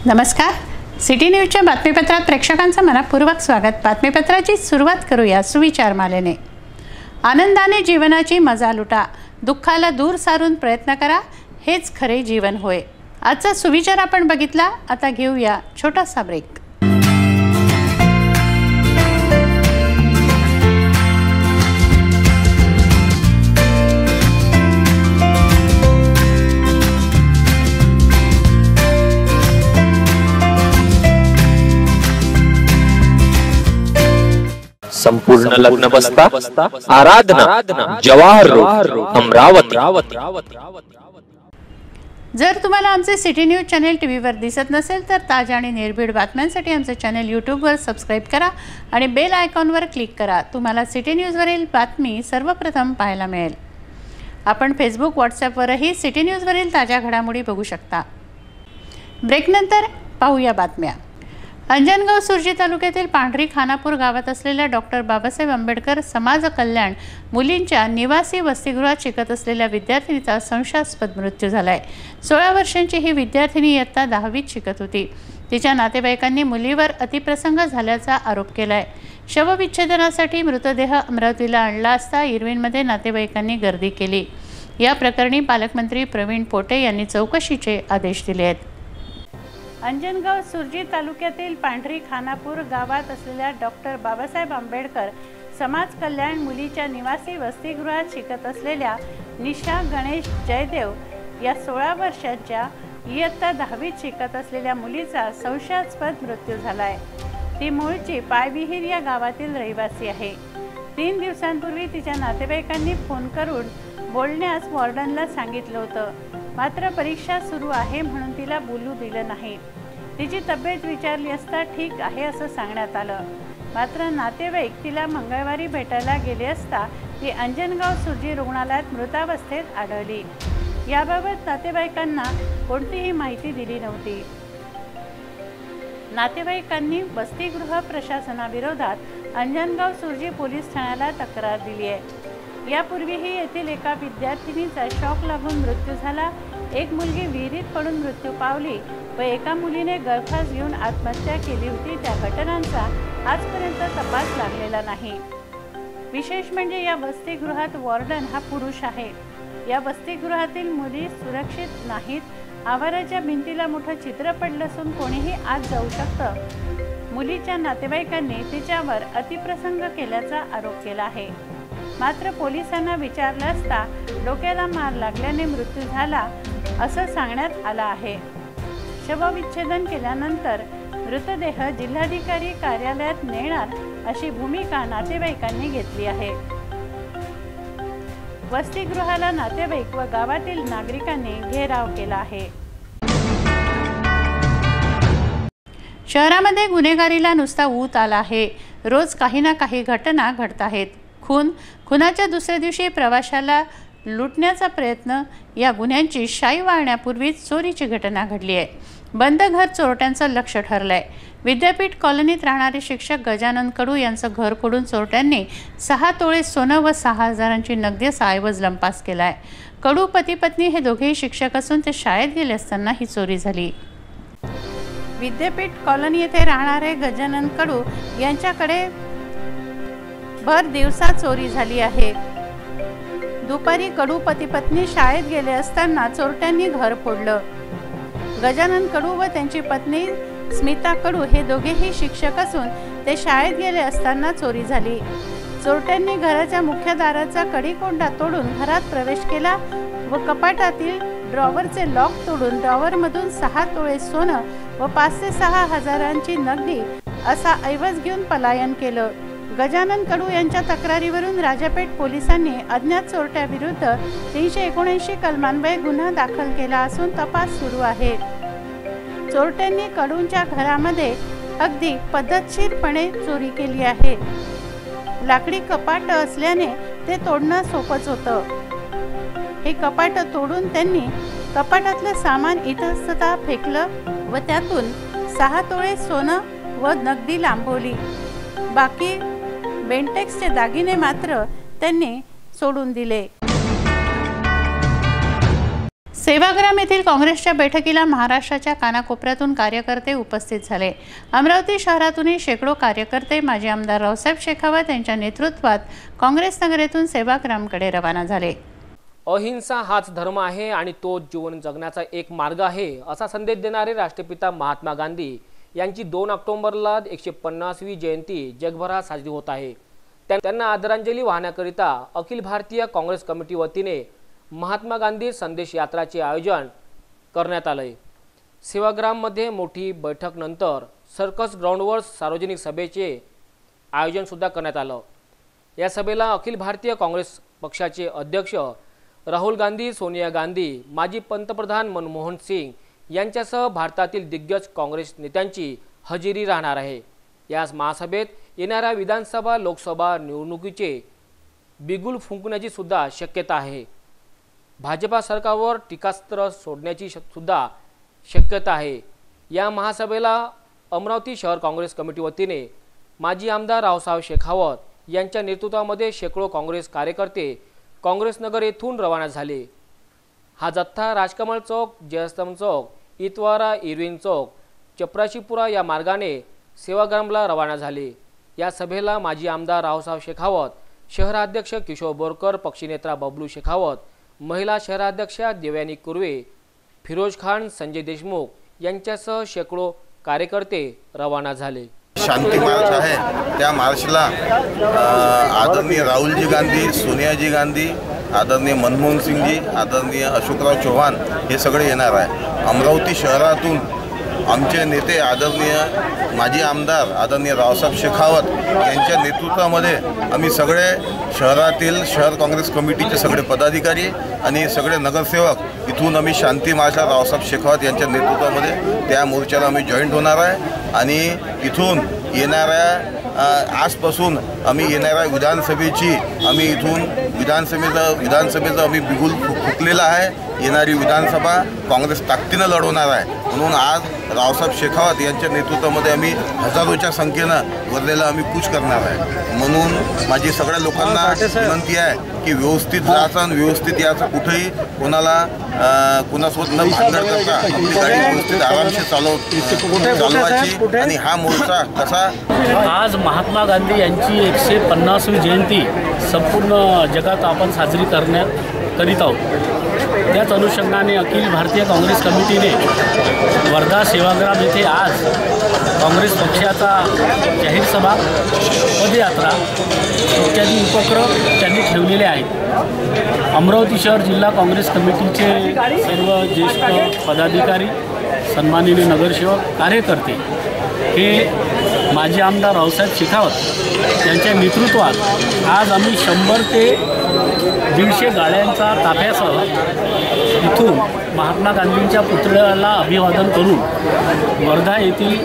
नमस्कार, सिटी न्यूजच्या बातमीपत्रात प्रेक्षकांचं मनपूर्वक स्वागत। बातमीपत्राची सुरुवात करूया सुविचार मालेने। आनंदाने जीवनाची मजा लुटा, दुःखाला दूर सारून प्रयत्न करा, हेच खरे जीवन होय। आजचा सुविचार आपण बघितला, आता घेऊया छोटासा ब्रेक। संपूर्ण लग्न बसता आराधना जवाहर रोड अमरावती। जर तुम्हाला आमचे सिटी न्यूज चॅनल टीव्हीवर दिसत नसेल तर ताज्या आणि निर्भीड बातम्यांसाठी आमचे चॅनल यूट्यूबवर सबस्क्राइब करा आणि बेल आयकॉनवर क्लिक करा। तुम्हाला सिटी न्यूजवरील बातमी सर्वप्रथम पाहायला मिळेल। आपण फेसबुक व्हॉट्सॲपवरही सिटी न्यूजवरील ताज्या घडामोडी बघू शकता। ब्रेकनंतर पाहूया बातम्या। अंजनगाव सुर्जी तालुक्यातील पांढरी खानापूर गावात असलेल्या डॉक्टर बाबासाहेब आंबेडकर समाज कल्याण मुलींच्या निवासी वसतिगृहात शिकत असलेल्या विद्यार्थिनीचा संशयास्पद मृत्यू झालाय। 16 वर्षांची ही विद्यार्थिनी इयत्ता 10वीत शिकत होती। तिच्या नातेवाईकांनी मुलीवर अतिप्रसंग झाल्याचा आरोप केलाय। शवविच्छेदनासाठी मृतदेह अमरावतीला आणला असता इरविनमध्ये नातेवाईकांनी गर्दी केली। या प्रकरणी पालकमंत्री प्रवीण पोटे यांनी चौकशीचे आदेश दिले आहेत। अंजनगाव सुर्जी तालुक्यातील पांढरी खानापूर गावात असलेल्या डॉक्टर बाबासाहेब आंबेडकर समाज कल्याण मुलीच्या निवासी वसतिगृहात शिकत असलेल्या निशा गणेश जयदेव या 16 वर्षांच्या इयत्ता 10वीत शिकत असलेल्या मुलीचा संशयास्पद मृत्यू झालाय। ती मूळची पायविहीर या गावातील रहिवासी आहे। 3 दिवसांपूर्वी तिच्या नातेवाईकांनी फोन करून बोलण्यास वॉर्डनला सांगितलं होतं, मात्र परीक्षा सुरू आहे म्हणून तिला बोलू दिलं नाही। तिची तब्येत विचारली असता ठीक आहे असं सांगण्यात आलं, मात्र नातेवाईक तिला मंगळवारी भेटायला गेले असता ती अंजनगाव सुर्जी रुग्णालयात मृतावस्थेत आढळली। याबाबत नातेवाईकांना कोणतीही माहिती दिली नव्हती। नातेवाईकांनी वसतिगृह प्रशासनाविरोधात अंजनगाव सुर्जी पोलीस ठाण्याला तक्रार दिली आहे। यापूर्वीही येथील एका विद्यार्थिनीचा शॉक लागून मृत्यू झाला। एक मुलगी विहिरीत पडून मृत्यू पावली व एका मुलीने गळफास घेऊन आत्महत्या केली होती। त्या घटनांचा आजपर्यंत तपास लागलेला नाही। विशेष म्हणजे या वसतिगृहात वॉर्डन हा पुरुष आहे। या वसतिगृहातील मुली सुरक्षित नाहीत। आवाराच्या भिंतीला मोठं चित्र पडलं असून कोणीही आत जाऊ शकतं। मुलीच्या नातेवाईकांनी तिच्यावर अतिप्रसंग केल्याचा आरोप केला आहे, मात्र पोलिसांना विचारलं असता डोक्याला मार लागल्याने मृत्यू झाला असं सांगण्यात आलं आहे। शवविच्छेदन केल्यानंतर मृतदेह जिल्हाधिकारी कार्यालयात नेणार अशी भूमिका नातेवाईकांनी घेतली आहे। वसतिगृहाला नातेवाईक व गावातील नागरिकांनी घेराव केला आहे। शहरामध्ये गुन्हेगारीला नुसता ऊत आला आहे। रोज काही ना काही घटना घडत आहेत। खुनाच्या दुसऱ्या दिवशी प्रवाशाला लुटण्याचा प्रयत्न, या गुन्ह्यांची शाई वाळण्यापूर्वीच चोरीची घटना घडली आहे। बंद घर चोरट्यांचं लक्ष ठरलंय। विद्यापीठ कॉलनीत राहणारे शिक्षक गजानन कडू यांचं घर फोडून चोरट्यांनी 6 तोळे सोनं व 6,000ची नगदी ऐवज लंपास केलाय। कडू पती पत्नी हे दोघेही शिक्षक असून ते शाळेत गेले असताना ही चोरी झाली। विद्यापीठ कॉलनी येथे राहणारे गजानन कडू यांच्याकडे भर दिवसा चोरी झाली आहे। दुपारी कडू पती पत्नी शाळेत गेले असताना चोरट्यांनी घर फोडलं। गजानन कडू व त्यांची पत्नी स्मिता कडू हे दोघेही शिक्षक असून ते शाळेत गेले असताना चोरी झाली। चोरट्यांनी घराच्या मुख्य दाराचा कढीकोंडा तोडून घरात प्रवेश केला व कपाटातील ड्रॉवरचे लॉक तोडून ड्रॉवरमधून 6 तोळे सोनं व 5 ते 6 हजारांची नगदी असा ऐवज घेऊन पलायन केलं। गजानन कडू यांच्या तक्रारीवरून राजापेठ पोलिसांनी अज्ञात चोरट्याविरुद्ध 379 कलमान्वये गुन्हा दाखल केला असून तपास सुरू आहे। चोरट्यांनी कडूंच्या घरामध्ये अगदी पद्धतशीरपणे चोरी केली आहे। लाकडी कपाट असल्याने ते तोडणं सोपंच होतं। हे कपाट तोडून त्यांनी कपाटातलं सामान इतस्ततः फेकलं व त्यातून 6 तोळे सोनं व नगदी लांबवली। बाकी बेंटेक्सचे दागिने मात्र त्यांनी सोडून दिले। सेवाग्राम येथील काँग्रेसच्या बैठकीला महाराष्ट्राच्या कानाकोपऱ्यातून कार्यकर्ते उपस्थित झाले। अमरावती शहरातूनही शेकडो कार्यकर्ते माजी आमदार रावसाहेब शेखावत यांच्या नेतृत्वात काँग्रेस नगर येथून सेवाग्रामकडे रवाना झाले। अहिंसा हाच धर्म आहे आणि तो जीवन जगण्याचा एक मार्ग आहे असा संदेश देणारे राष्ट्रपिता महात्मा गांधी यांची 2 ऑक्टोबरला 150वी जयंती जगभरात साजरी होत आहे। त्यांना आदरांजली वाहण्याकरिता अखिल भारतीय काँग्रेस कमिटी वतीने महात्मा गांधी संदेश यात्राचे आयोजन करण्यात आले। सेवाग्राममध्ये मोठी बैठक नंतर सर्कस ग्राउंडवर सार्वजनिक सभेचे आयोजन सुद्धा करण्यात आलं। या सभेला अखिल भारतीय काँग्रेस पक्षाचे अध्यक्ष राहुल गांधी, सोनिया गांधी, माजी पंतप्रधान मनमोहन सिंग यांच्यासह भारतातील दिग्गज काँग्रेस नेत्यांची हजेरी राहणार आहे। याच महासभेत येणाऱ्या विधानसभा लोकसभा निवडणुकीचे बिगुल फुंकण्याची सुद्धा शक्यता आहे। भाजपा सरकारवर टीकास्त्र सोडण्याची सुद्धा शक्यता आहे। या महासभेला अमरावती शहर काँग्रेस कमिटी वतीने माजी आमदार रावसाहेब शेखावत यांच्या नेतृत्वामध्ये शेकडो काँग्रेस कार्यकर्ते काँग्रेस नगर येथून रवाना झाले। हा जत्था राजकमल चौक, जयस्तंभ चौक, इतवारा, इरविन चौक, चपराशीपुरा या मार्गाने सेवाग्रामला रवाना झाले। या सभेला माजी आमदार रावसाहेब शेखावत, शहराध्यक्ष किशोर बोरकर, पक्षनेता बबलू शेखावत, महिला शहराध्यक्षा देवयानी कुर्वे, फिरोज खान, संजय देशमुख यांच्यासह शेकडो कार्यकर्ते रवाना झाले। शांती मार्च आहे, त्या मार्चला आदरणीय राहुलजी गांधी, सोनियाजी गांधी, आदरणीय मनमोहन सिंगजी, आदरणीय अशोकराव चव्हाण हे सगळे येणार आहे। अमरावती शहरातून आमचे नेते आदरणीय माजी आमदार आदरणीय रावसाहेब शेखावत यांच्या नेतृत्वामध्ये आम्ही सगळे शहरातील शहर काँग्रेस कमिटीचे सगळे पदाधिकारी आणि सगळे नगरसेवक इथून आम्ही शांती मार्चला रावसाहेब शेखावत यांच्या नेतृत्वामध्ये त्या मोर्चाला आम्ही जॉईंट होणार आहे। आणि इथून येणाऱ्या आजपासून आम्ही येणाऱ्या विधानसभेची आम्ही इथून विधानसभेचं आम्ही बिगुल फुकलेलं आहे। येणारी विधानसभा काँग्रेस ताकदीनं लढवणार आहे। म्हणून आज रावसाहेब शेखावत यांच्या नेतृत्वामध्ये आम्ही हजारोच्या संख्येनं वर्धेला आम्ही कूच करणार आहे। म्हणून माझी सगळ्या लोकांना विनंती आहे की व्यवस्थित जायचं आणि व्यवस्थित याचं कुठेही कोणासोबत न भांडण करता आपली गाडी व्यवस्थित आरामशीर चालवायची। आणि हा मोर्चा कसा आज महात्मा गांधी यांची 150वी जयंती संपूर्ण जगात आपण साजरी करीत आहोत। त्याच अनुषंगाने अखिल भारतीय काँग्रेस कमिटीने वर्धा सेवाग्राम येथे आज काँग्रेस पक्षाचा जाहीर सभा, पदयात्रा इत्यादी उपक्रम त्यांनी ठेवलेले आहेत। अमरावती शहर जिल्हा काँग्रेस कमिटीचे सर्व ज्येष्ठ पदाधिकारी, सन्माननीय नगरसेवक, कार्यकर्ते हे माजी आमदार रावसाहेब शेखावत यांच्या नेतृत्वात आज आम्ही 100 ते 150 गाड्यांचा ताफ्यासह इथून महात्मा गांधींच्या पुतळ्याला अभिवादन करून वर्धा येथील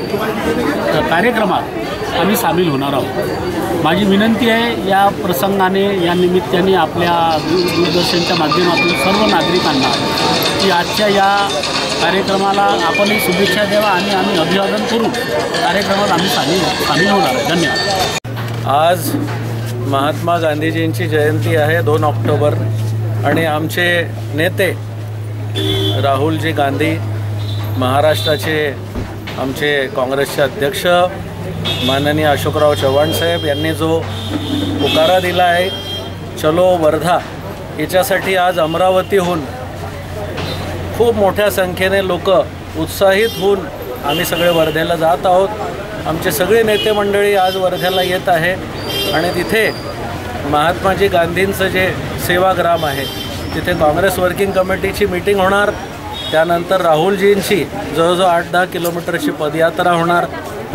कार्यक्रमात आम्ही सामील होणार आहोत। माझी विनंती आहे या प्रसंगाने, या निमित्ताने आपल्या दूरदर्शनच्या माध्यमातून सर्व नागरिकांना की आजच्या या कार्यक्रमाला आपणही शुभेच्छा द्यावा आणि आम्ही अभिवादन करून कार्यक्रमात आम्ही सामील होणार आहे। धन्यवाद। आज महात्मा गांधीजींची जयंती आहे 2 ऑक्टोबर आणि आमचे नेते राहुलजी गांधी, महाराष्ट्राचे आमचे काँग्रेसचे अध्यक्ष माननीय अशोकराव चव्हाण साहेब यांनी जो पुकारा दिला आहे चलो वर्धा, याच्यासाठी आज अमरावतीहून खूप मोठ्या संख्येने लोक उत्साहित होऊन आम्ही सगळे वर्धेला जात आहोत। आमचे सगळे नेते मंडळी आज वर्धेला येत आहे आणि तिथे महात्माजी गांधींचं जे सेवाग्राम आहे तिथे काँग्रेस वर्किंग कमिटीची मीटिंग होणार। त्यानंतर राहुलजींची जवळजवळ 8-10 किलोमीटरची पदयात्रा होणार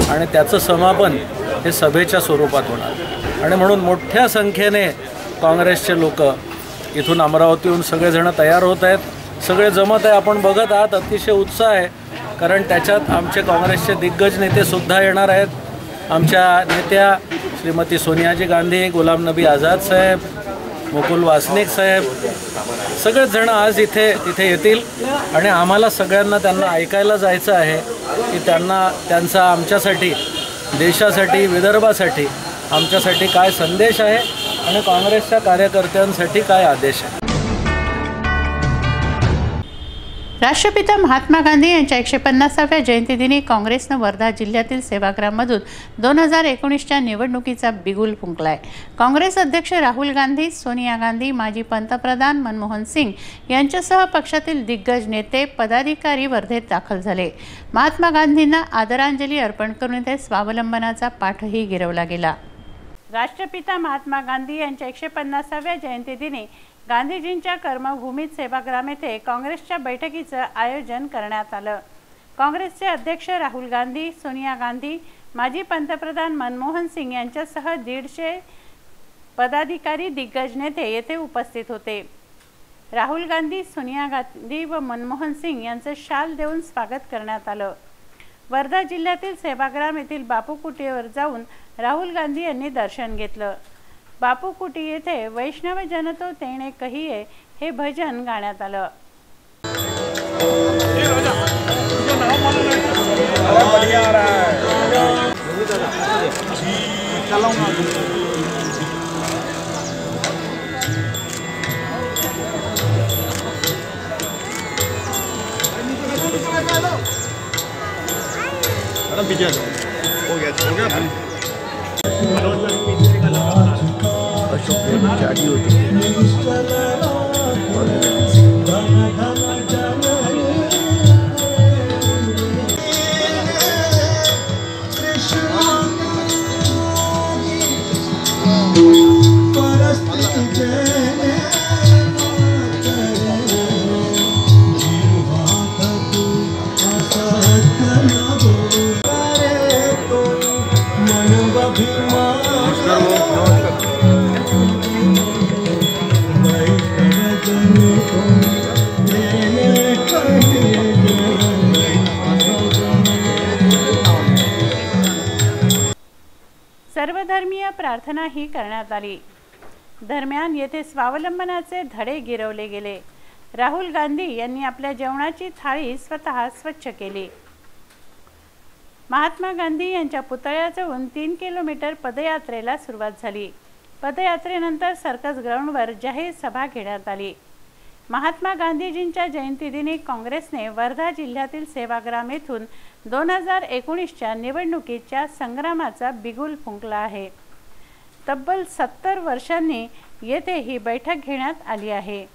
आणि त्याचं समापन हे सभेच्या स्वरूपात होणार। आणि म्हणून मोठ्या संख्येने काँग्रेसचे लोक इथून अमरावतीहून सगळेजण तयार होत आहेत, सगळे जमत आहे। आपण बघत आहात अतिशय उत्साह आहे कारण त्याच्यात आमचे काँग्रेसचे दिग्गज नेतेसुद्धा येणार आहेत। आमच्या नेत्या श्रीमती सोनियाजी गांधी, गुलाम नबी आझाद साहेब, मुकुल वासनिक साहेब, सगळेच जण आज तिथे येतील आणि आम्हाला सगळ्यांना त्यांना ऐकायला जायचं आहे की त्यांचा आमच्यासाठी, देशासाठी, विदर्भासाठी आमच्यासाठी काय संदेश आहे आणि काँग्रेसच्या कार्यकर्त्यांसाठी काय आदेश आहे। राष्ट्रपिता महात्मा गांधी यांच्या 150व्या जयंतीदिनी काँग्रेसनं वर्धा जिल्ह्यातील सेवाग्राममधून 2019च्या निवडणुकीचा बिगुल फुंकलाय। काँग्रेस अध्यक्ष राहुल गांधी, सोनिया गांधी, माजी पंतप्रधान मनमोहन सिंग यांच्यासह पक्षातील दिग्गज नेते, पदाधिकारी वर्धेत दाखल झाले। महात्मा गांधींना आदरांजली अर्पण करून ते स्वावलंबनाचा पाठही गिरवला गेला। राष्ट्रपिता महात्मा गांधी यांच्या 150व्या जयंतीदिनी गांधीजींच्या कर्मभूमीत सेवाग्राम येथे काँग्रेसच्या बैठकीचं आयोजन करण्यात आलं। काँग्रेसचे अध्यक्ष राहुल गांधी, सोनिया गांधी, माजी पंतप्रधान मनमोहन सिंग यांच्यासह 150 पदाधिकारी, दिग्गज नेते येथे उपस्थित होते। राहुल गांधी, सोनिया गांधी व मनमोहन सिंग यांचं शाल देऊन स्वागत करण्यात आलं। वर्धा जिल्ह्यातील सेवाग्राम येथील बापू कुटीवर जाऊन राहुल गांधी यांनी दर्शन घेतलं। बापू कुटी येथे वैष्णव जन तो तेणे कहिए हे भजन गाण्यात आलं। सर्वधर्मीय प्रार्थना ही करण्यात आली। दरम्यान येथे स्वावलंबनाचे धडे गिरवले गेले। राहुल गांधी यांनी आपल्या जेवणाची थाळी स्वतः स्वच्छ केली। महात्मा गांधी यांच्या पुतळ्याजवळून 3 किलोमीटर पदयात्रेला सुरुवात झाली। पदयात्रेनंतर सर्कस ग्राउंडवर जाहीर सभा घेण्यात आली। महात्मा गांधीजींच्या जयंतीदिनी काँग्रेसने वर्धा जिल्ह्यातील सेवाग्राम येथून 2019च्या निवडणुकीच्या संग्रामाचा बिगुल फुंकला आहे। तब्बल 70 वर्षांनी येथे ही बैठक घेण्यात आली आहे।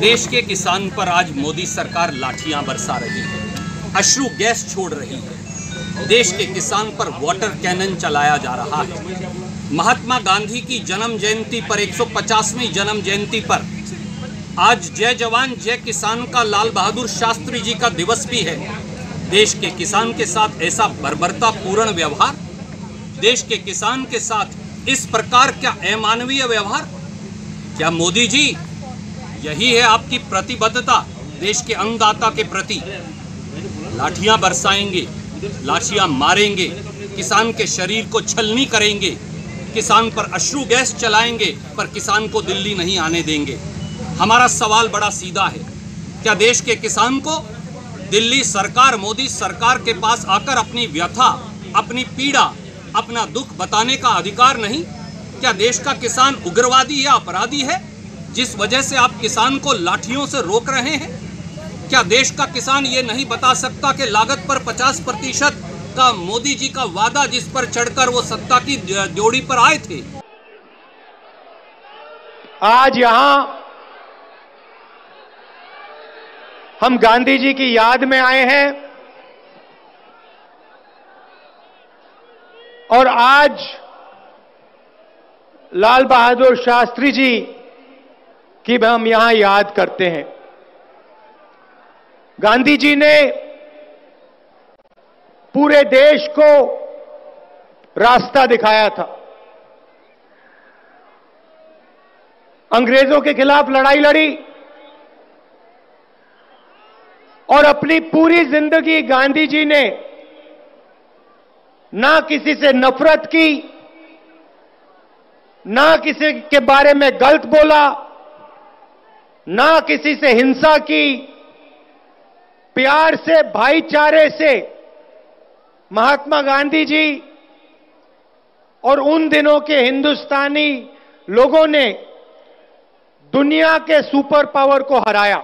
देश के किसान पर आज मोदी सरकार लाठियां बरसा रही है, अश्रु गैस छोड़ रही है। देश के किसान पर वाटर कैनन चलाया जा रहा है। महात्मा गांधी की जन्म जयंती पर 150वीं जन्म जयंती पर आज जय जवान जय किसान का लाल बहादुर शास्त्री जी का दिवस भी है। देश के किसान के साथ ऐसा बर्बरतापूर्ण व्यवहार, देश के किसान के साथ इस प्रकार क्या अमानवीय व्यवहार, क्या मोदी जी यही है आपकी प्रतिबद्धता देश के अन्नदाता के प्रति? लाठियां बरसाएंगे, लाठियां मारेंगे, किसान के शरीर को छलनी करेंगे, किसान पर अश्रु गैस चलाएंगे, पर किसान को दिल्ली नहीं आने देंगे। हमारा सवाल बड़ा सीधा है, क्या देश के किसान को दिल्ली सरकार, मोदी सरकार के पास आकर अपनी व्यथा, अपनी पीड़ा, अपना दुख बताने का अधिकार नहीं? क्या देश का किसान उग्रवादी या अपराधी है जिस वजह से आप किसान को लाठियों से रोक रहे हैं? क्या देश का किसान ये नहीं बता सकता कि लागत पर 50% का मोदी जी का वादा जिस पर चढ़कर वो सत्ता की ड्योढ़ी पर आए थे, आज यहां हम गांधी जी की याद में आए हैं और आज लाल बहादुर शास्त्री जी की हम यहां याद करते हैं। गांधी जी ने पूरे देश को रास्ता दिखाया था। अंग्रेजों के खिलाफ लड़ाई लड़ी, और अपनी पूरी जिंदगी गांधी जी ने ना किसी से नफरत की, ना किसी के बारे में गलत बोला, ना किसी से हिंसा की, प्यार से, भाईचारे से महात्मा गांधी जी और उन दिनों के हिंदुस्तानी लोगों ने दुनिया के सुपर पावर को हराया।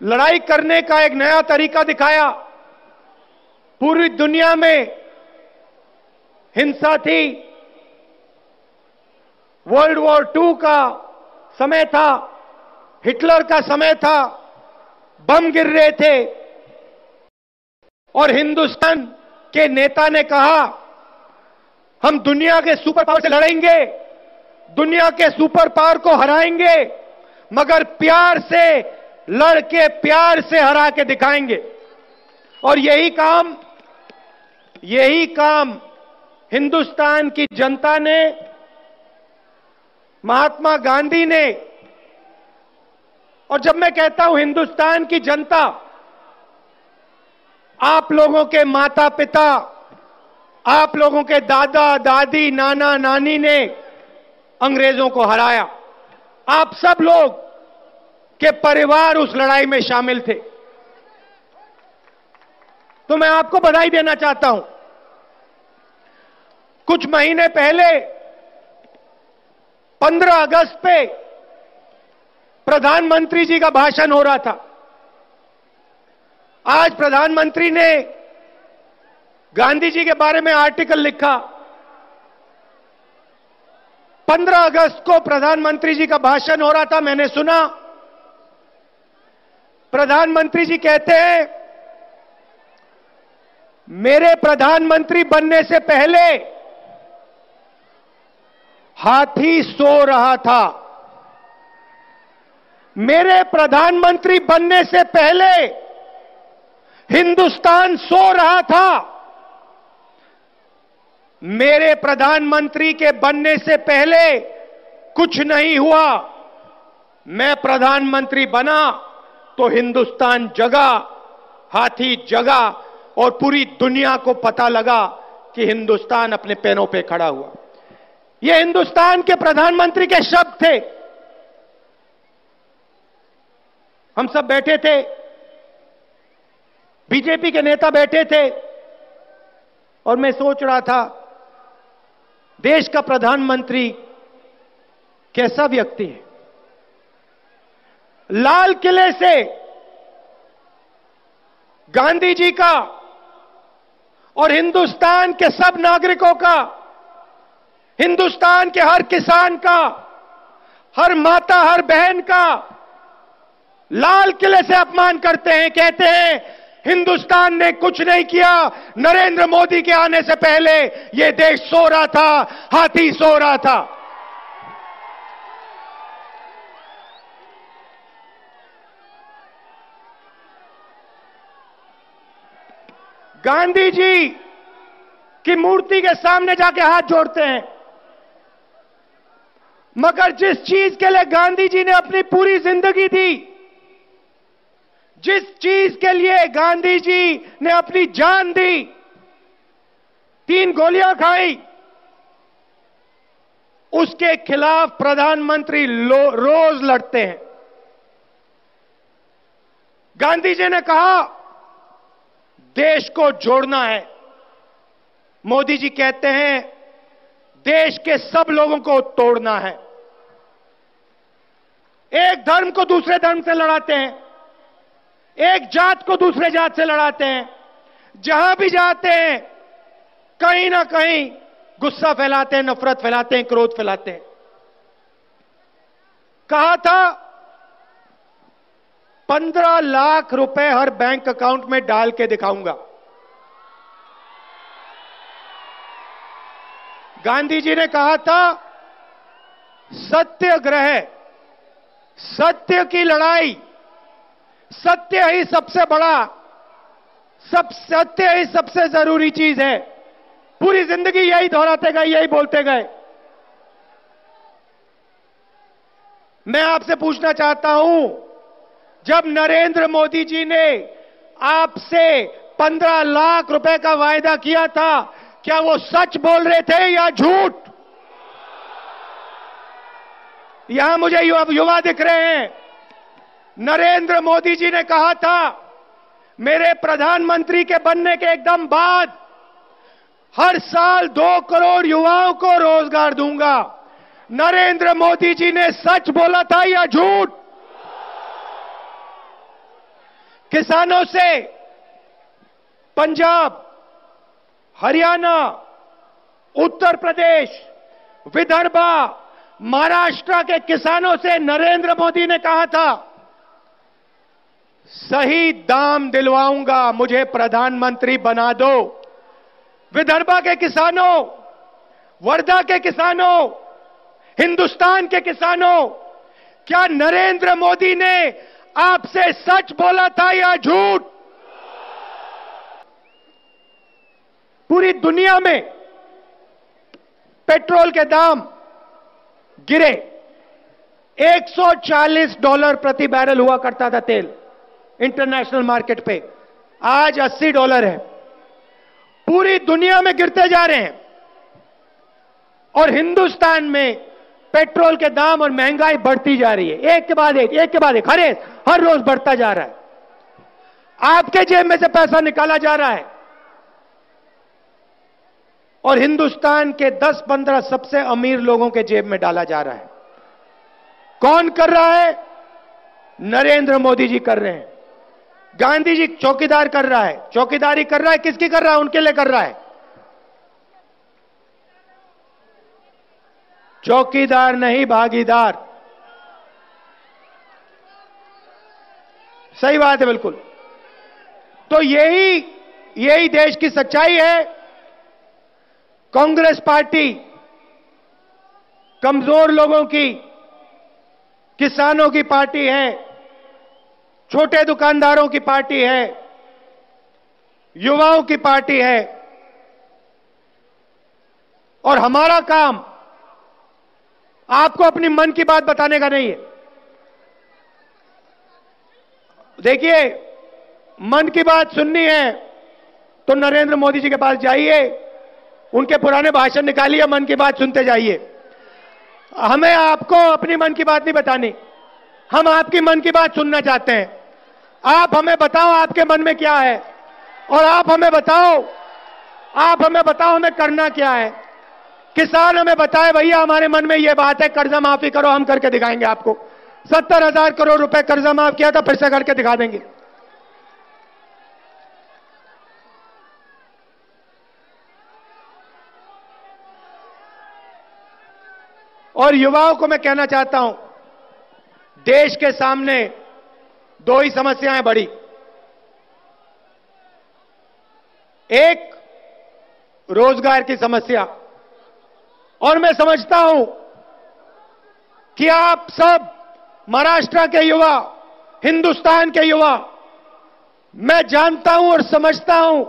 लड़ाई करने का एक नया तरीका दिखाया। पूरी दुनिया में हिंसा थी। वर्ल्ड वॉर II का समय था, हिटलर का समय था, बम गिर रहे थे और हिंदुस्तान के नेता ने कहा हम दुनिया के सुपर पावर से लड़ेंगे, दुनिया के सुपर पावर को हराएंगे, मगर प्यार से लड़के प्यार से हरा के दिखाएंगे। और यही काम हिंदुस्तान की जनता ने, महात्मा गांधी ने, और जब मैं कहता हूं हिंदुस्तान की जनता, आप लोगों के माता पिता, आप लोगों के दादा दादी, नाना नानी ने अंग्रेजों को हराया। आप सब लोग के परिवार उस लड़ाई में शामिल थे। तो मैं आपको बधाई देना चाहता हूं। कुछ महीने पहले 15 अगस्त पे प्रधानमंत्री जी का भाषण हो रहा था। आज प्रधानमंत्री ने गांधी जी के बारे में आर्टिकल लिखा। 15 अगस्त को प्रधानमंत्री जी का भाषण हो रहा था, मैंने सुना। प्रधानमंत्री जी कहते हैं, मेरे प्रधानमंत्री बनने से पहले हाथी सो रहा था। मेरे प्रधानमंत्री बनने से पहले हिंदुस्तान सो रहा था। मेरे प्रधानमंत्री के बनने से पहले कुछ नहीं हुआ। मैं प्रधानमंत्री बना तो हिंदुस्तान जगा, हाथी जगा और पूरी दुनिया को पता लगा कि हिंदुस्तान अपने पैरों पे खड़ा हुआ। ये हिंदुस्तान के प्रधानमंत्री के शब्द थे। हम सब बैठे थे, बीजेपी के नेता बैठे थे और मैं सोच रहा था देश का प्रधानमंत्री कैसा व्यक्ति है। लाल किले से गांधी जी का और हिंदुस्तान के सब नागरिकों का, हिंदुस्तान के हर किसान का, हर माता, हर बहन का लाल किले से अपमान करते हैं। कहते हैं हिंदुस्तान ने कुछ नहीं किया। नरेंद्र मोदी के आने से पहले यह देश सो रहा था, हाथी सो रहा था। गांधी जी की मूर्ति के सामने जाके हाथ जोड़ते हैं, मगर जिस चीज के लिए गांधी जी ने अपनी पूरी जिंदगी दी, जिस चीज के लिए गांधी जी ने अपनी जान दी, 3 गोलियां खाई, उसके खिलाफ प्रधानमंत्री रोज लड़ते हैं। गांधी जी ने कहा देश को जोड़ना है। मोदी जी कहते हैं देश के सब लोगों को तोड़ना है। एक धर्म को दूसरे धर्म से लड़ाते हैं, एक जात को दूसरे जात से लड़ाते हैं। जहां भी जाते हैं कहीं ना कहीं गुस्सा फैलाते हैं, नफरत फैलाते हैं, क्रोध फैलाते हैं। कहा था 15 लाख रुपए हर बैंक अकाउंट में डाल के दिखाऊंगा। गांधी जी ने कहा था सत्याग्रह, सत्य की लड़ाई, सत्य ही सबसे बड़ा, सत्य ही सबसे जरूरी चीज है। पूरी जिंदगी यही दोहराते गए, यही बोलते गए। मैं आपसे पूछना चाहता हूं, जब नरेंद्र मोदी जी ने आपसे 15 लाख रुपए का वायदा किया था, क्या वो सच बोल रहे थे या झूठ? यहां मुझे युवा दिख रहे हैं। नरेंद्र मोदी जी ने कहा था, मेरे प्रधानमंत्री के बनने के एकदम बाद हर साल 2 करोड़ युवाओं को रोजगार दूंगा। नरेंद्र मोदी जी ने सच बोला था या झूठ? किसानों से पंजाब, हरियाणा, उत्तर प्रदेश, विदर्भा, महाराष्ट्र के किसानों से नरेंद्र मोदी ने कहा था, सही दाम दिलवाऊंगा, मुझे प्रधानमंत्री बना दो। विदर्भा के किसानों, वर्धा के किसानों, हिंदुस्तान के किसानों, क्या नरेंद्र मोदी ने आपसे सच बोला था या झूठ? पूरी दुनिया में पेट्रोल के दाम गिरे। $140 प्रति बैरल हुआ करता था तेल इंटरनेशनल मार्केट पे, आज $80 है। पूरी दुनिया में गिरते जा रहे हैं और हिंदुस्तान में पेट्रोल के दाम और महंगाई बढ़ती जा रही है, एक के बाद एक हर रोज बढ़ता जा रहा है। आपके जेब में से पैसा निकाला जा रहा है और हिंदुस्तान के 10-15 सबसे अमीर लोगों के जेब में डाला जा रहा है। कौन कर रहा है? नरेंद्र मोदी जी कर रहे हैं। गांधी जी चौकीदार कर रहा है, चौकीदारी कर रहा है। किसकी कर रहा है? उनके लिए कर रहा है। चौकीदार नहीं, भागीदार। सही बात है, बिल्कुल। तो यही देश की सच्चाई है। कांग्रेस पार्टी कमजोर लोगों की, किसानों की पार्टी है, छोटे दुकानदारों की पार्टी है, युवाओं की पार्टी है। और हमारा काम आपको अपनी मन की बात बताने का नहीं है। देखिए, मन की बात सुननी है तो नरेंद्र मोदी जी के पास जाइए, उनके पुराने भाषण निकालिए, मन की बात सुनते जाइए। हमें आपको अपनी मन की बात नहीं बतानी, हम आपकी मन की बात सुनना चाहते हैं। आप हमें बताओ आपके मन में क्या है, और आप हमें बताओ हमें करना क्या है। किसान हमें बताए, भैया हमारे मन में यह बात है, कर्जा माफी करो, हम करके दिखाएंगे आपको। 70,000 करोड़ रुपए कर्जा माफ किया था, फिर से करके दिखा देंगे। और युवाओं को मैं कहना चाहता हूं, देश के सामने 2 ही समस्याएं बड़ी। एक, रोजगार की समस्या। और मैं समझता हूं कि आप सब, महाराष्ट्र के युवा, हिंदुस्तान के युवा, मैं जानता हूं और समझता हूं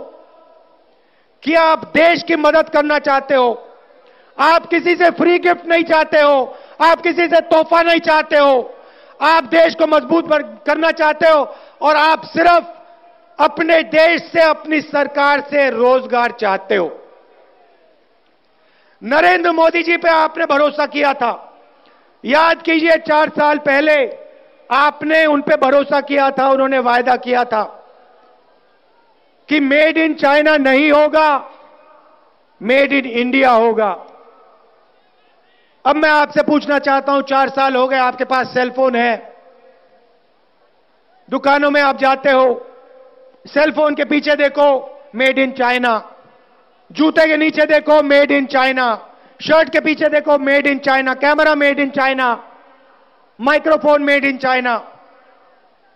कि आप देश की मदद करना चाहते हो। आप किसी से फ्री गिफ्ट नहीं चाहते हो, आप किसी से तोहफा नहीं चाहते हो, आप देश को मजबूत करना चाहते हो, और आप सिर्फ अपने देश से, अपनी सरकार से रोजगार चाहते हो। नरेंद्र मोदी जी पे आपने भरोसा किया था। याद कीजिए, 4 साल पहले आपने उन पे भरोसा किया था, उन्होंने वायदा किया था कि मेड इन चाइना नहीं होगा, मेड इन इंडिया होगा। अब मैं आपसे पूछना चाहता हूं, 4 साल हो गए, आपके पास सेलफोन है, दुकानों में आप जाते हो, सेलफोन के पीछे देखो मेड इन चाइना, जूते के नीचे देखो मेड इन चाइना, शर्ट के पीछे देखो made in China, camera made in China, microphone made in China.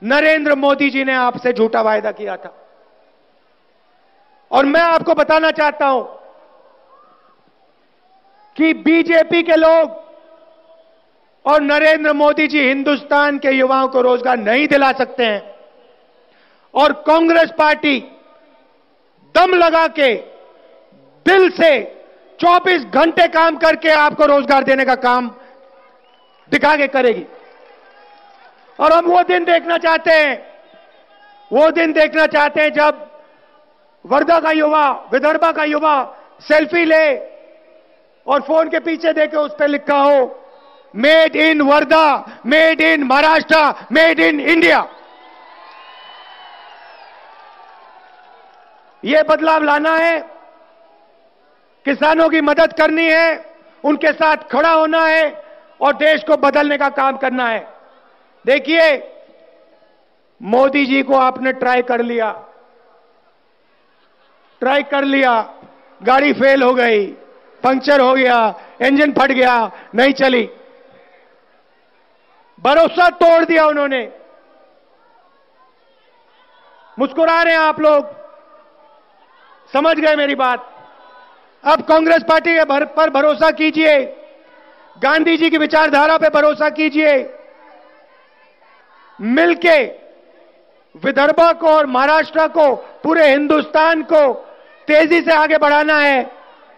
Narendra Modi ji ने आपसे झूठा वायदा किया था। और मैं आपको बताना चाहता हूं कि बीजेपी के लोग और नरेंद्र मोदी जी हिंदुस्तान के युवाओं को रोजगार नहीं दिला सकते हैं, और कांग्रेस पार्टी दम लगा के, दिल से 24 घंटे काम करके आपको रोजगार देने का काम दिखा के करेगी। और हम वो दिन देखना चाहते हैं, वो दिन देखना चाहते हैं जब वर्धा का युवा, विदर्भा का युवा सेल्फी ले और फोन के पीछे देके उस पर लिखा हो made in Wardha, made in Maharashtra, made in India. ये बदलाव लाना है, किसानों की मदद करनी है, उनके साथ खड़ा होना है और देश को बदलने का काम करना है। देखिए, मोदी जी को आपने ट्राई कर लिया, गाड़ी फेल हो गई, पंक्चर हो गया, इंजन फट गया, नहीं चली, भरोसा तोड़ दिया उन्होंने। मुस्कुरा रहे हैं आप लोग, समझ गए मेरी बात। अब कांग्रेस पार्टी पर भरोसा कीजिए, गांधी जी की विचारधारा पे भरोसा कीजिए। मिलके विदर्भा को और महाराष्ट्र को, पूरे हिंदुस्तान को तेजी से आगे बढ़ाना है।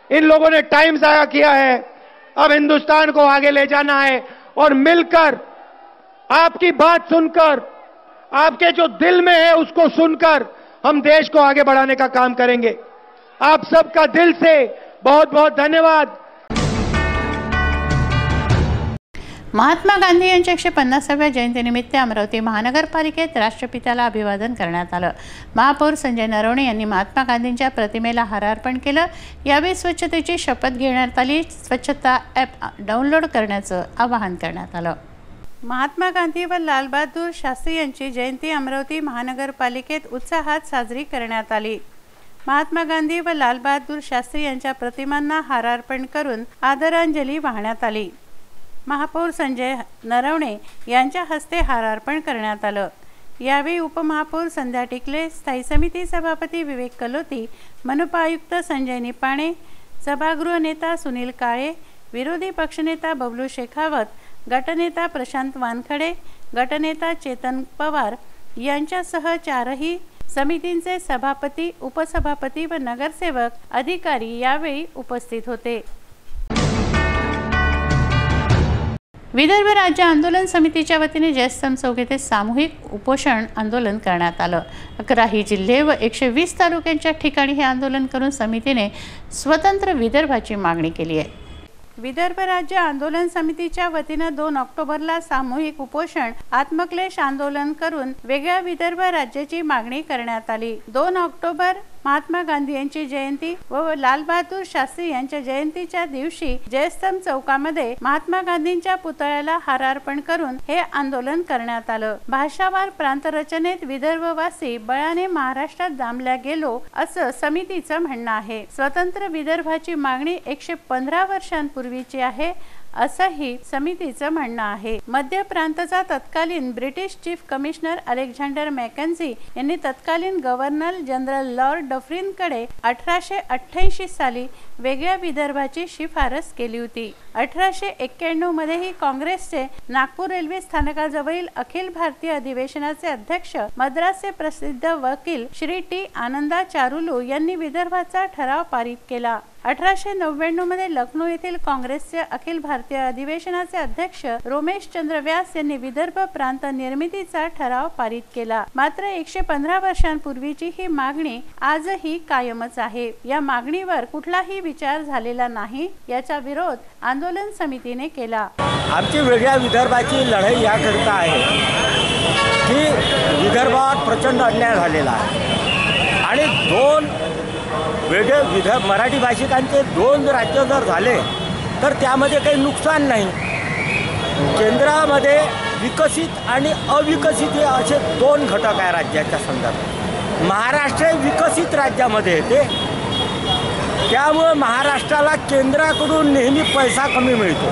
इन लोगों ने टाइम जाया किया है, अब हिंदुस्तान को आगे ले जाना है और मिलकर, आपकी बात सुनकर, आपके जो दिल में है उसको सुनकर हम देश को आगे बढ़ाने का काम करेंगे। आप सबका दिल से बहुत बहुत धन्यवाद। महात्मा गांधी यांच्या 150व्या जयंतीनिमित्त अमरावती महानगरपालिकेत राष्ट्रपित्याला अभिवादन करण्यात आलं। महापौर संजय नरवणे यांनी महात्मा गांधींच्या प्रतिमेला हार अर्पण केलं। यावेळी स्वच्छतेची शपथ घेण्यात आली। स्वच्छता ॲप डाउनलोड करण्याचं आवाहन करण्यात आलं। महात्मा गांधी व लालबहादूर शास्त्री यांची जयंती अमरावती महानगरपालिकेत उत्साहात साजरी करण्यात आली। महात्मा गांधी व लालबहादूर शास्त्री यांच्या प्रतिमांना हार अर्पण करून आदरांजली वाहण्यात आली। महापौर संजय नरवणे यांच्या हस्ते हार अर्पण करण्यात आलं। यावेळी उपमहापौर संध्या टिकले, स्थायी समिती सभापती विवेक कलोती, मनपा आयुक्त संजय निपाणे, सभागृह नेता सुनील काळे, विरोधी पक्षनेता बबलू शेखावत, गटनेता प्रशांत वानखडे, गटनेता चेतन पवार यांच्यासह चारही समितींचे सभापती, उपसभापती व नगरसेवक अधिकारी यावेळी उपस्थित होते। विदर्भ राज्य आंदोलन समितीच्या वतीने जयस्तंभ चौक येथे सामूहिक उपोषण आंदोलन करण्यात आलं। 11 जिल्हे व 120 तालुक्यांच्या ठिकाणी हे आंदोलन करून समितीने स्वतंत्र विदर्भाची मागणी केली आहे। विदर्भ राज्य आंदोलन समितीच्या वतीने 2 ऑक्टोबरला सामूहिक उपोषण आत्मक्लेश आंदोलन करून वेगळ्या विदर्भ राज्याची मागणी करण्यात आली। 2 ऑक्टोबर महात्मा गांधी यांची जयंती व लालबहादूर शास्त्री यांच्या जयंतीच्या दिवशी जयस्तंभ चौकामध्ये महात्मा गांधींच्या पुतळ्याला हार अर्पण करून हे आंदोलन करण्यात आलं। भाषावार प्रांत रचनेत विदर्भवासी बळाने महाराष्ट्रात दामल्या गेलो असं समितीचं म्हणणं आहे। स्वतंत्र विदर्भाची मागणी 115 वर्षांपूर्वीची आहे असंही समितीचं म्हणणं आहे। मध्य प्रांतचा तत्कालीन British chief commissioner Alexander Mackenzie यांनी तत्कालीन गव्हर्नर जनरल लॉर्ड डफरिनकडे 1888 साली वेगळ्या विदर्भाची शिफारस केली होती। 1891 मध्येही काँग्रेसचे नागपूर रेल्वे स्थानकाजवळील अखिल भारतीय अधिवेशनाचे अध्यक्ष, मद्रासचे प्रसिद्ध वकील श्री टी आनंदा चारुलू यांनी विदर्भाचा ठराव पारित केला। 1899 मध्ये लखनौ येथील काँग्रेसचे अखिल भारतीय अधिवेशनाचे अध्यक्ष रोमेश चंद्र व्यास यांनी विदर्भ प्रांत निर्मितीचा ठराव पारित केला। मात्र 115 वर्षांपूर्वीची ही मागणी आजही कायमच आहे। या मागणीवर कुठलाही विचार झालेला नाही। याचा विरोध आंदोलन समितीने केला। आमची वेगळ्या विदर्भाची लढाई याकरिता आहे की विदर्भात प्रचंड अन्याय झालेला आहे आणि 2 वेगळे मराठी भाषिकांचे 2 राज्य जर झाले तर त्यामध्ये काही नुकसान नाही। केंद्रामध्ये विकसित आणि अविकसित हे असे 2 घटक आहे राज्याच्या संदर्भात। महाराष्ट्र विकसित राज्यामध्ये येते, त्यामुळे महाराष्ट्राला केंद्राकडून नेहमी पैसा कमी मिळतो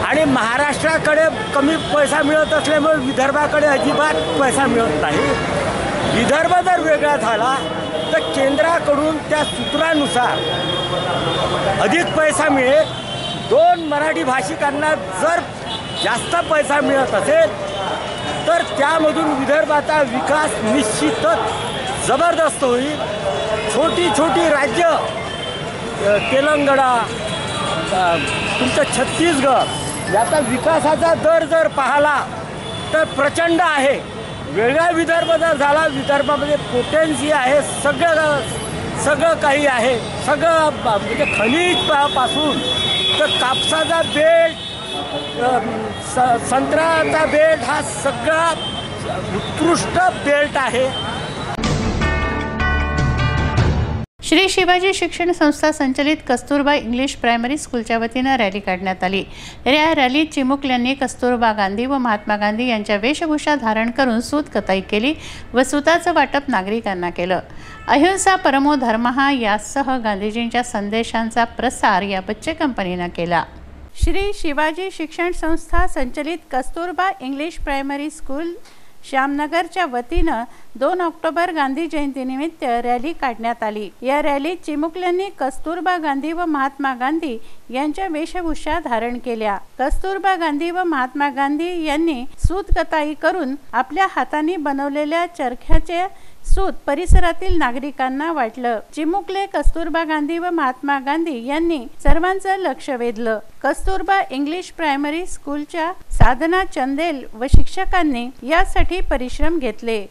आणि महाराष्ट्राकडे कमी पैसा मिळत असल्यामुळे विदर्भाकडे अजिबात पैसा मिळत नाही। विदर्भ जर वेगळा झाला तर केंद्राकडून त्या सूत्रानुसार अधिक पैसा मिळेल। 2 मराठी भाषिकांना जर जास्त पैसा मिळत असेल तर त्यामधून विदर्भाचा विकास निश्चितच जबरदस्त होईल। छोटी छोटी राज्य तेलंगणा, तुमचं छत्तीसगड याचा विकासाचा दर जर पाहिला तर प्रचंड आहे. वेगळा विदर्भ जर झाला, विदर्भामध्ये पोटेन्सी आहे, सगळं काही आहे. सगळं म्हणजे खनिज पासून तर कापसाचा बेल्ट, संत्र्याचा बेल्ट, हा सगळा उत्कृष्ट बेल्ट आहे. श्री शिवाजी शिक्षण संस्था संचलित कस्तुरबा इंग्लिश प्रायमरी स्कूलच्या वतीनं रॅली काढण्यात आली. या रॅलीत चिमुकल्यांनी कस्तुरबा गांधी व महात्मा गांधी यांच्या वेशभूषा धारण करून सूत कताई केली व सूताचं वाटप नागरिकांना केलं. अहिंसा परमो धर्मः यासह गांधीजींच्या संदेशांचा प्रसार या बच्चे कंपनीनं केला. श्री शिवाजी शिक्षण संस्था संचलित कस्तुरबा इंग्लिश प्रायमरी स्कूल श्यामनगरच्या वतीनं 2 ऑक्टोबर गांधी जयंतीनिमित्त रॅली काढण्यात आली. या रॅलीत चिमुकल्यांनी कस्तुरबा गांधी व महात्मा गांधी यांच्या वेशभूषा धारण केल्या. कस्तुरबा गांधी व महात्मा गांधी यांनी सूत कताई करून आपल्या हातांनी बनवलेल्या चरख्याचे सूत परिसरातील नागरिकांना वाटलं. चिमुकले कस्तुरबा गांधी व महात्मा गांधी यांनी सर्वांचं लक्ष वेधलं. कस्तुरबा इंग्लिश प्रायमरी स्कूलच्या साधना चंदेल व शिक्षकांनी यासाठी परिश्रम घेतले.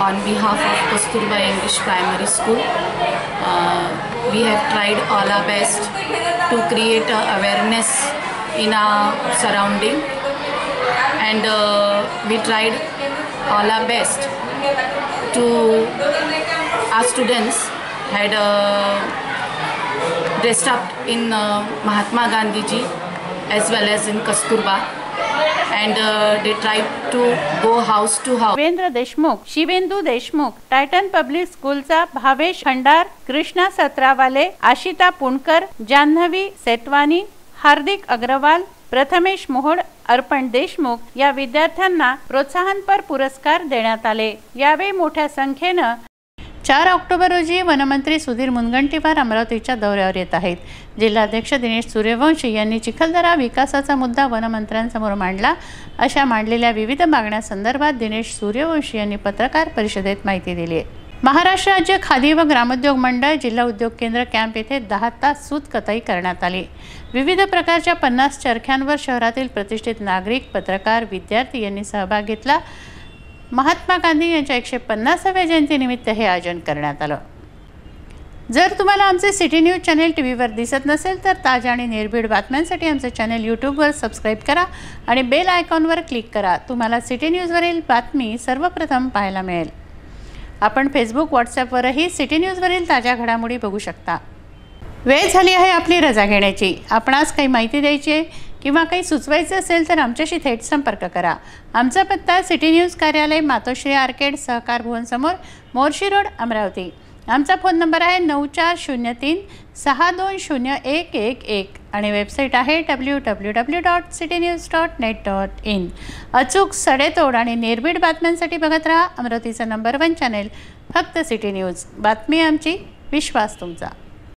On behalf of Kasturba English Primary School, we have tried all our best to create awareness in our surrounding, and we tried all our best to our students had dressed up in Mahatma Gandhi ji as well as in Kasturba. And they tried to go house to house. Shivendra Deshmukh, Shivendu Deshmukh, Titan public स्कूलचा भावेश खंडार, कृष्णा सत्रावाले, आशिता पुणकर, जान्हवी सेटवानी, हार्दिक अग्रवाल, प्रथमेश मोहोड, अर्पण देशमुख या विद्यार्थ्यांना प्रोत्साहनपर पुरस्कार देण्यात आले. यावेळी मोठ्या संख्येनं 4 ऑक्टोबर रोजी वनमंत्री सुधीर मुनगंटीवार अमरावतीच्या दौऱ्यावर येत आहेत. जिल्हाध्यक्ष दिनेश सूर्यवंशी यांनी चिखलदरा विकासाचा मुद्दा वनमंत्र्यांसमोर मांडला. अशा मांडलेल्या विविध मागण्यांसंदर्भात दिनेश सूर्यवंशी यांनी पत्रकार परिषदेत माहिती दिली आहे. महाराष्ट्र राज्य खादी व ग्रामोद्योग मंडळ जिल्हा उद्योग केंद्र कॅम्प येथे 10 तास सूत कताई करण्यात आली. विविध प्रकारच्या 50 चरख्यांवर शहरातील प्रतिष्ठित नागरिक, पत्रकार, विद्यार्थी यांनी सहभाग घेतला. महात्मा गांधी यांच्या 150व्या जयंतीनिमित्त हे आयोजन करण्यात आलं. जर तुम्हाला आमचे सिटी न्यूज चॅनल टीव्हीवर दिसत नसेल तर ताज्या आणि निर्भीड बातम्यांसाठी आमचे चॅनल यूट्यूबवर सबस्क्राईब करा आणि बेल आयकॉनवर क्लिक करा. तुम्हाला सिटी न्यूजवरील बातमी सर्वप्रथम पाहायला मिळेल. आपण फेसबुक, व्हॉट्सॲपवरही सिटी न्यूजवरील ताज्या घडामोडी बघू शकता. वेळ झाली आहे आपली रजा घेण्याची. आपणास काही माहिती द्यायची आहे किंवा काही सुचवायचं असेल तर आमच्याशी थेट संपर्क करा. आमचा पत्ता सिटी न्यूज कार्यालय, मातोश्री आर्केड, सहकार भवन समोर, मोर्शी रोड, अमरावती. आमचा फोन नंबर आहे 9403620111 आणि वेबसाईट आहे www.citynews.net.in. अचूक, सडेतोड आणि निर्भीड बातम्यांसाठी बघत राहा अमरावतीचा नंबर 1 चॅनेल, फक्त सिटी न्यूज. बातमी आमची, विश्वास तुमचा.